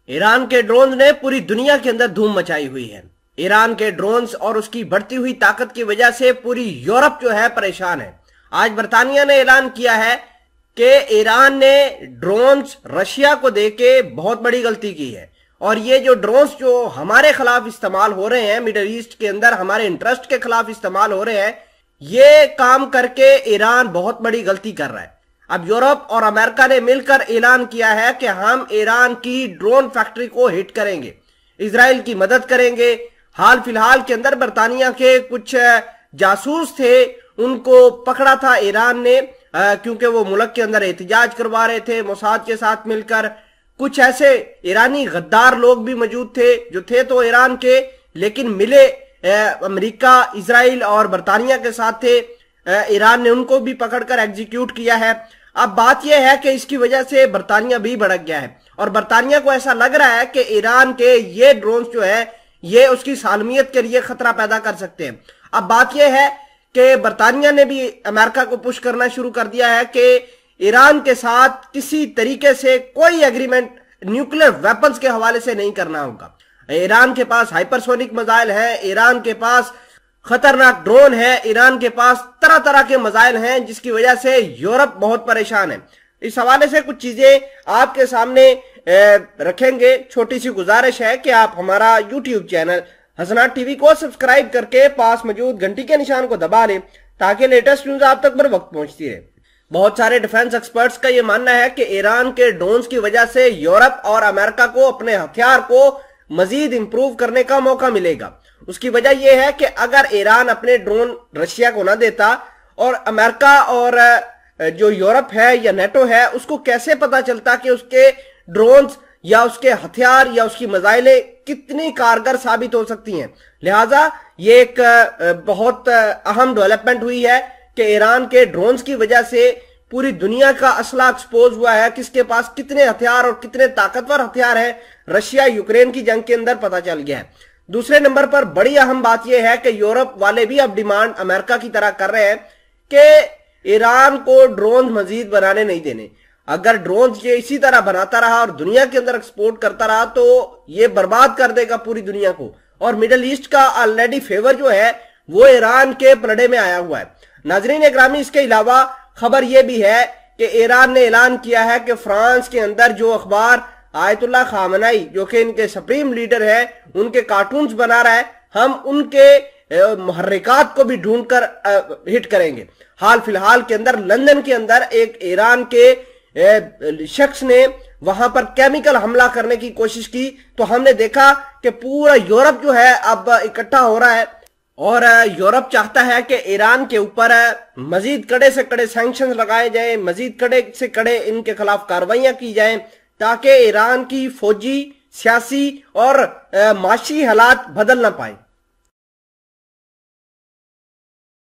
Iran के drone ने पूरी दुनिया के अंदर धूम मचाई हुई है। ईरान के ड्रोन्स और उसकी बढ़ती हुई ताकत की वजह से पूरी यूरोप जो है परेशान है। आज बर्तानिया ने ऐलान किया है कि ईरान ने ड्रोन्स रशिया को देके बहुत बड़ी गलती की है और ये जो ड्रोन्स जो हमारे खिलाफ इस्तेमाल हो रहे हैं, मिडिल ईस्ट के अंदर हमारे इंटरेस्ट के खिलाफ इस्तेमाल हो रहे हैं, ये काम करके ईरान बहुत बड़ी गलती कर रहा है। अब यूरोप और अमेरिका ने मिलकर ऐलान किया है कि हम ईरान की ड्रोन फैक्ट्री को हिट करेंगे, इजराइल की मदद करेंगे। हाल फिलहाल के अंदर बर्तानिया के कुछ जासूस थे, उनको पकड़ा था ईरान ने क्योंकि वो मुल्क के अंदर एहतजाज करवा रहे थे मोसाद के साथ मिलकर। कुछ ऐसे ईरानी गद्दार लोग भी मौजूद थे जो थे तो ईरान के, लेकिन मिले अमेरिका, इजराइल और बर्तानिया के साथ थे। ईरान ने उनको भी पकड़कर एग्जीक्यूट किया है। अब बात यह है कि इसकी वजह से बर्तानिया भी भड़क गया है और बर्तानिया को ऐसा लग रहा है कि ईरान के ये ड्रोन्स जो है ये उसकी सालमियत के लिए खतरा पैदा कर सकते हैं। अब बात यह है कि बर्तानिया ने भी अमेरिका को पुश करना शुरू कर दिया है कि ईरान के साथ किसी तरीके से कोई एग्रीमेंट न्यूक्लियर वेपन्स के हवाले से नहीं करना होगा। ईरान के पास हाइपरसोनिक मिसाइल है, ईरान के पास खतरनाक ड्रोन है, ईरान के पास तरह तरह के मिसाइल हैं, जिसकी वजह से यूरोप बहुत परेशान है। इस हवाले से कुछ चीजें आपके सामने रखेंगे। छोटी सी गुजारिश है कि आप हमारा यूट्यूब चैनल हसनात टीवी को सब्सक्राइब करके पास मौजूद घंटी के निशान को दबा लें ताकि लेटेस्ट न्यूज आप तक बर वक्त पहुंचती रहे। बहुत सारे डिफेंस एक्सपर्ट्स का यह मानना है कि ईरान के ड्रोन्स की वजह से यूरोप और अमेरिका को अपने हथियार को मजीद इंप्रूव करने का मौका मिलेगा। उसकी वजह यह है कि अगर ईरान अपने ड्रोन रशिया को ना देता और अमेरिका और जो यूरोप है या नेटो है उसको कैसे पता चलता कि उसके ड्रोन्स या उसके हथियार या उसकी मिसाइलें कितनी कारगर साबित हो सकती हैं। लिहाजा ये एक बहुत अहम डेवलपमेंट हुई है कि ईरान के ड्रोन्स की वजह से पूरी दुनिया का असला एक्सपोज हुआ है, किसके पास कितने हथियार और कितने ताकतवर हथियार हैं रशिया यूक्रेन की जंग के अंदर पता चल गया है। दूसरे नंबर पर बड़ी अहम बात यह है कि यूरोप वाले भी अब डिमांड अमेरिका की तरह कर रहे हैं कि ईरान को ड्रोन मजीद बनाने नहीं देने। अगर ड्रोन ये इसी तरह बनाता रहा और दुनिया के अंदर एक्सपोर्ट करता रहा तो ये बर्बाद कर देगा पूरी दुनिया को। और मिडिल ईस्ट का ऑलरेडी फेवर जो है वो ईरान के पलड़े में आया हुआ है। नाजरीन ग्रामी, इसके अलावा खबर यह भी है कि ईरान ने ऐलान किया है कि फ्रांस के अंदर जो अखबार आयतुल्लाह खामनाई जो कि इनके सुप्रीम लीडर है उनके कार्टून्स बना रहा है, हम उनके मुहर्रिकात को भी ढूंढकर हिट करेंगे। हाल फिलहाल के अंदर लंदन के अंदर एक ईरान के शख्स ने वहां पर केमिकल हमला करने की कोशिश की तो हमने देखा कि पूरा यूरोप जो है अब इकट्ठा हो रहा है और यूरोप चाहता है कि ईरान के ऊपर मजीद कड़े से कड़े सैंक्शन लगाए जाएं, मजीद कड़े से कड़े इनके खिलाफ कार्रवाइयां की जाएं ताकि ईरान की फौजी, सियासी और माशी हालात बदल ना पाए।